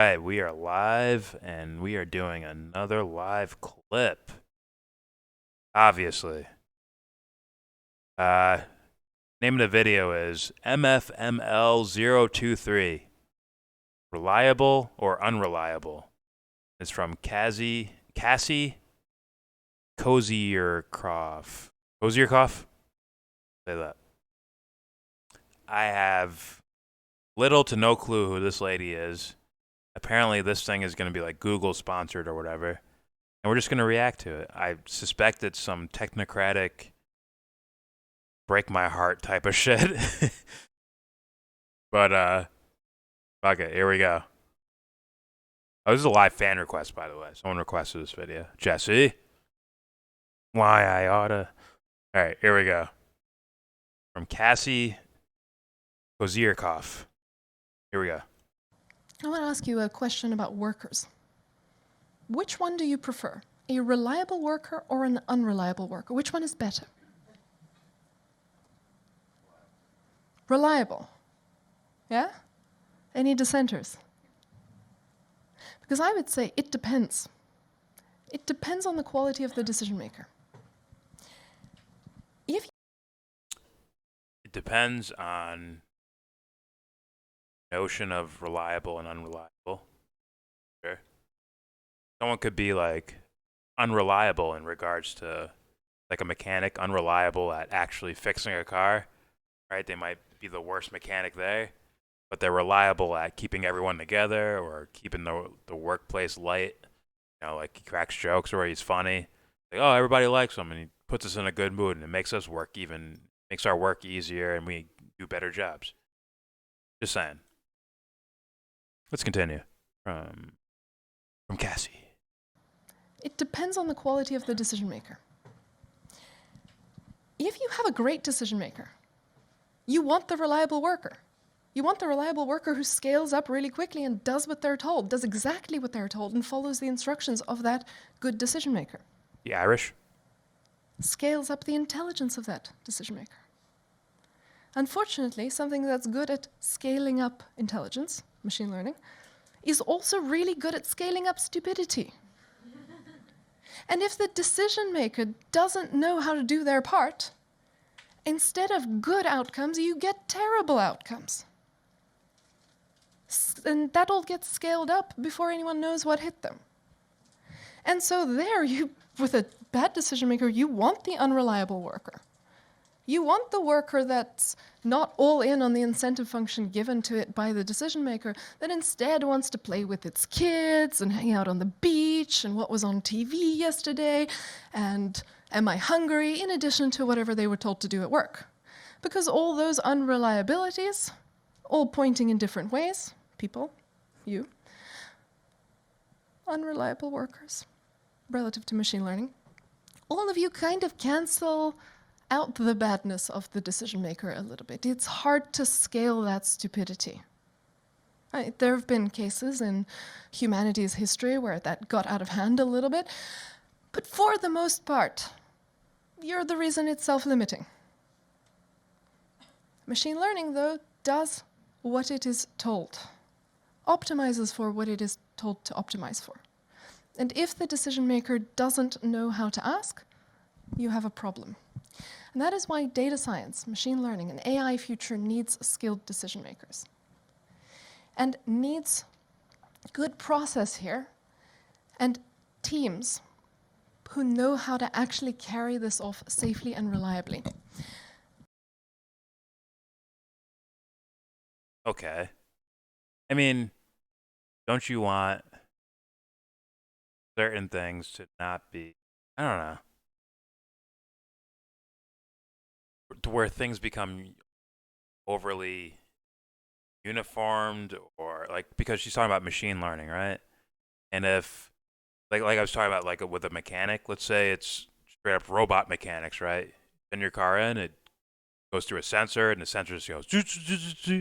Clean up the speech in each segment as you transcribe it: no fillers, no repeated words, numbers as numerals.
All right, we are live and we are doing another live clip. Obviously. Uh Name of the video is MFML023. Reliable or unreliable? It's from Cassie Kozierkoff. Kozierkoff? Say that. I have little to no clue who this lady is. Apparently this thing is going to be like Google sponsored or whatever. And we're just going to react to it. I suspect it's some technocratic, break my heart type of shit. But, fuck it. Here we go. Oh, this is a live fan request, by the way. Someone requested this video. Jesse? Why I oughta. All right, here we go. From Cassie Kozierkoff. Here we go. I want to ask you a question about workers. Which one do you prefer? A reliable worker or an unreliable worker? Which one is better? Reliable. Yeah? Any dissenters? Because I would say it depends. It depends on the quality of the decision maker. If It depends on notion of reliable and unreliable. Sure. Someone could be like unreliable in regards to like a mechanic, unreliable at actually fixing a car, right? They might be the worst mechanic there, but they're reliable at keeping everyone together or keeping the workplace light. You know, like he cracks jokes or he's funny. Like, oh, everybody likes him, and he puts us in a good mood, and it makes us work makes our work easier, and we do better jobs. Just saying. Let's continue. From Cassie. it depends on the quality of the decision maker. If you have a great decision maker, you want the reliable worker. You want the reliable worker who scales up really quickly and does what they're told, does exactly what they're told, and follows the instructions of that good decision maker. The Irish? Scales up the intelligence of that decision maker. Unfortunately, something that's good at scaling up intelligence, machine learning, is also really good at scaling up stupidity. And if the decision maker doesn't know how to do their part, instead of good outcomes, you get terrible outcomes. And that all gets scaled up before anyone knows what hit them. And so there, with a bad decision maker, you want the unreliable worker. You want the worker that's not all in on the incentive function given to it by the decision maker, that instead wants to play with its kids and hang out on the beach and what was on TV yesterday and am I hungry, in addition to whatever they were told to do at work. Because all those unreliabilities, all pointing in different ways, people, you, unreliable workers, relative to machine learning, all of you kind of cancel out the badness of the decision maker a little bit. It's hard to scale that stupidity. There have been cases in humanity's history where that got out of hand a little bit, but for the most part, you're the reason it's self-limiting. Machine learning, though, does what it is told, optimizes for what it is told to optimize for. And if the decision maker doesn't know how to ask, you have a problem. And that is why data science, machine learning, and AI future needs skilled decision makers. And needs good process here and teams who know how to actually carry this off safely and reliably. Okay. I mean, don't you want certain things to not be, I don't know, to where things become overly uniformed, or like, because she's talking about machine learning, right? And if like I was talking about, like with a mechanic, let's say it's straight up robot mechanics, right? Send your car in, it goes through a sensor, and the sensor just goes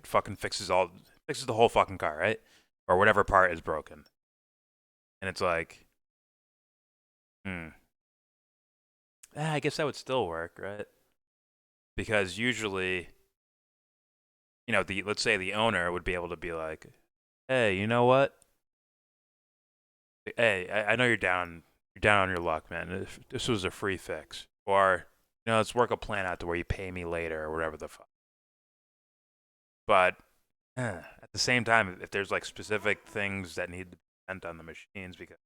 fucking fixes the whole fucking car, right? Or whatever part is broken. And it's like, I guess that would still work, right? Because usually, you know, let's say the owner would be able to be like, hey, you know what? Hey, I know you're down on your luck, man. If this was a free fix, or let's work a plan out to where you pay me later or whatever the fuck. But at the same time, if there's like specific things that need to be spent on the machines, because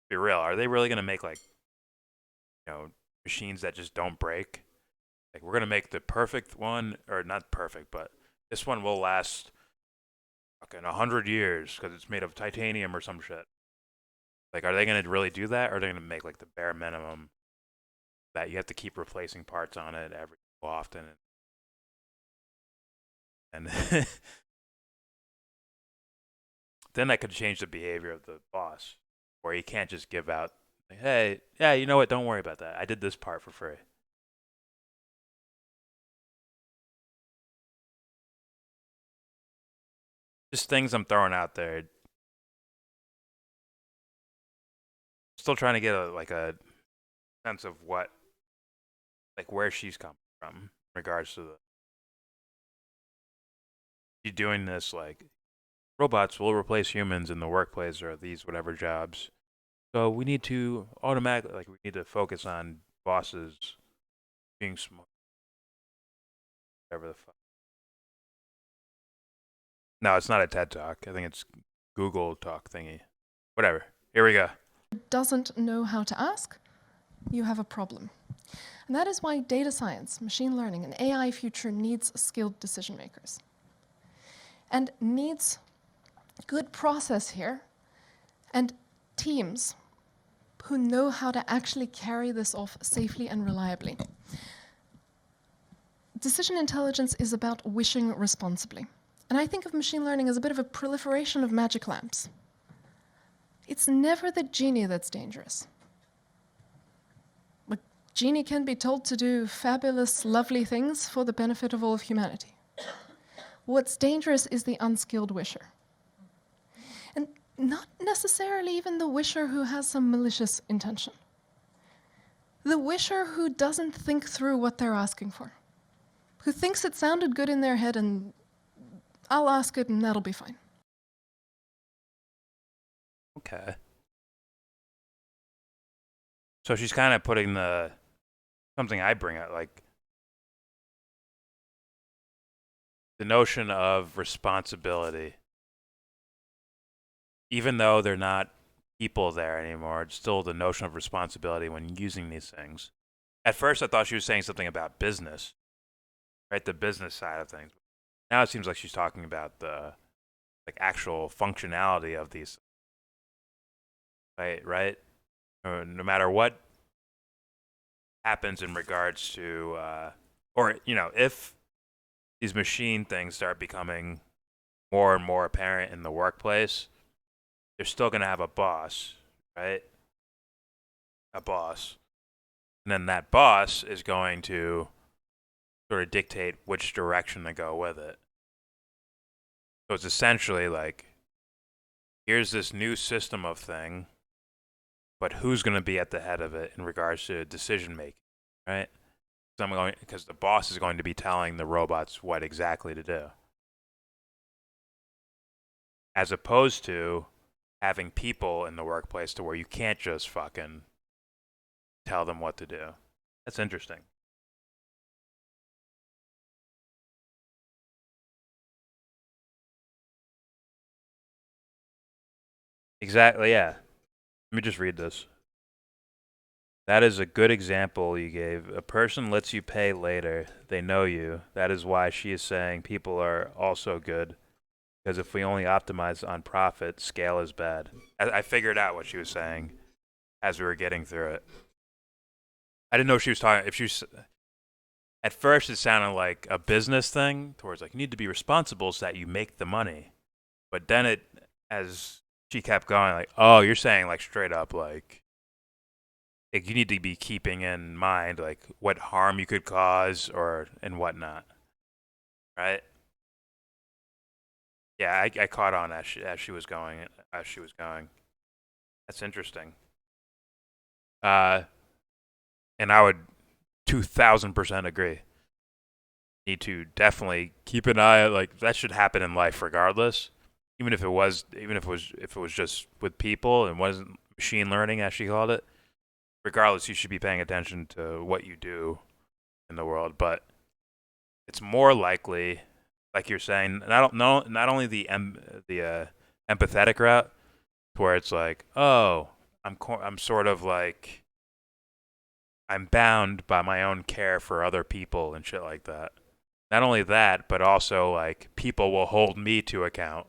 be real, are they really gonna make like you know machines that just don't break? Like we're gonna make the perfect one, or not perfect, but this one will last fucking 100 years because it's made of titanium or some shit. Like, are they gonna really do that, or are they gonna make like the bare minimum that you have to keep replacing parts on it every so often? And then that could change the behavior of the boss, where he can't just give out, like, hey, yeah, you know what? Don't worry about that. I did this part for free. Just things I'm throwing out there. Still trying to get a sense of what like where she's coming from in regards to the you doing this like robots will replace humans in the workplace or these whatever jobs. So we need to automatically like we need to focus on bosses being smart, whatever the fuck. No, it's not a TED talk. I think it's Google talk thingy. Whatever. Here we go. Doesn't know how to ask, you have a problem. And that is why data science, machine learning, and AI future needs skilled decision makers. And needs good process here and teams who know how to actually carry this off safely and reliably. Decision intelligence is about wishing responsibly. And I think of machine learning as a bit of a proliferation of magic lamps. It's never the genie that's dangerous. A genie can be told to do fabulous, lovely things for the benefit of all of humanity. What's dangerous is the unskilled wisher. And not necessarily even the wisher who has some malicious intention. The wisher who doesn't think through what they're asking for. Who thinks it sounded good in their head and I'll ask it and that'll be fine. Okay. So she's kind of putting the something I bring up, like the notion of responsibility. Even though they're not people there anymore, it's still the notion of responsibility when using these things. At first, I thought she was saying something about business, right? The business side of things. Now it seems like she's talking about the like actual functionality of these, right? Right? No matter what happens in regards to, or if these machine things start becoming more and more apparent in the workplace, they're still going to have a boss, right? A boss. And then that boss is going to sort of dictate which direction to go with it. So it's essentially like, here's this new system of thing, but who's going to be at the head of it in regards to decision making, right? Because the boss is going to be telling the robots what exactly to do, as opposed to having people in the workplace to where you can't just fucking tell them what to do. That's interesting. Exactly, yeah. Let me just read this. That is a good example you gave. A person lets you pay later. They know you. That is why she is saying people are also good. Because if we only optimize on profit, scale is bad. I figured out what she was saying as we were getting through it. I didn't know if she was talking. If she was, at first, it sounded like a business thing, towards like you need to be responsible so that you make the money. But then as she kept going, like, oh, you're saying like straight up, like you need to be keeping in mind like what harm you could cause or and whatnot, right? Yeah, I caught on as she was going. As she was going, that's interesting. Uh, and I would 2,000% agree. Need to definitely keep an eye. Like that should happen in life regardless. if it was just with people and wasn't machine learning as she called it. Regardless, you should be paying attention to what you do in the world. But it's more likely, like you're saying, not only the empathetic route, where it's like, oh, I'm sort of like I'm bound by my own care for other people and shit like that. Not only that, but also like people will hold me to account.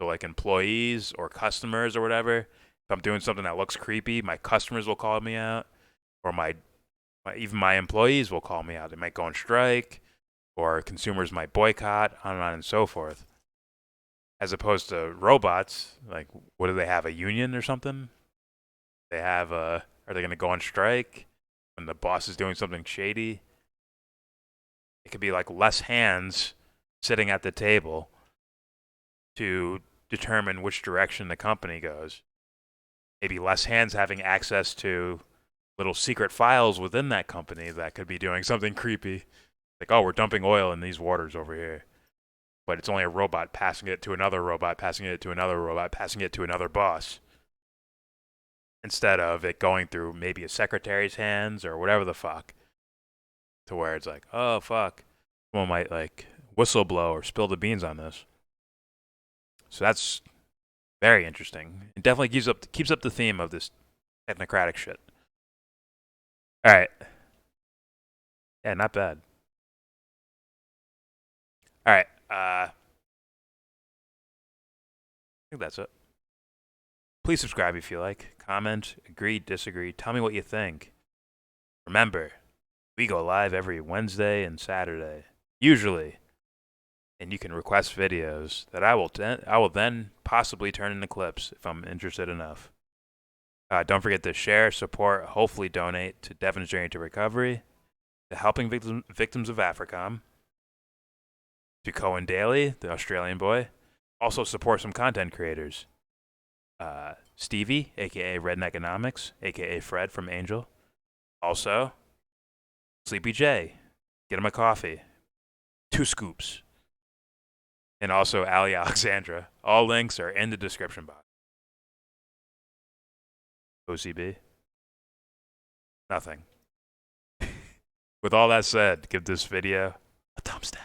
So like employees or customers or whatever. If I'm doing something that looks creepy, my customers will call me out, or even my employees will call me out. They might go on strike, or consumers might boycott, on and so forth. As opposed to robots, like what do they have, a union or something? Are they going to go on strike when the boss is doing something shady? It could be like less hands sitting at the table to determine which direction the company goes. Maybe less hands having access to little secret files within that company that could be doing something creepy. Like, oh, we're dumping oil in these waters over here. But it's only a robot passing it to another robot, passing it to another robot, passing it to another boss. Instead of it going through maybe a secretary's hands or whatever the fuck. To where it's like, oh fuck. Someone might like whistleblow or spill the beans on this. So that's very interesting. It definitely keeps up the theme of this technocratic shit. All right. Yeah, not bad. All right. I think that's it. Please subscribe if you like. Comment, agree, disagree. Tell me what you think. Remember, we go live every Wednesday and Saturday, usually, and you can request videos that I will then possibly turn into clips if I'm interested enough. Don't forget to share, support, hopefully donate to Devon's Journey to Recovery, to Helping Victims of Africom, to Cohen Daly, the Australian boy. Also support some content creators. Stevie, aka Redneconomics, aka Fred from Angel. Also, Sleepy J. Get him a coffee. 2 scoops. And also Ali Alexandra. All links are in the description box. OCB? Nothing. With all that said, give this video a thumbs down.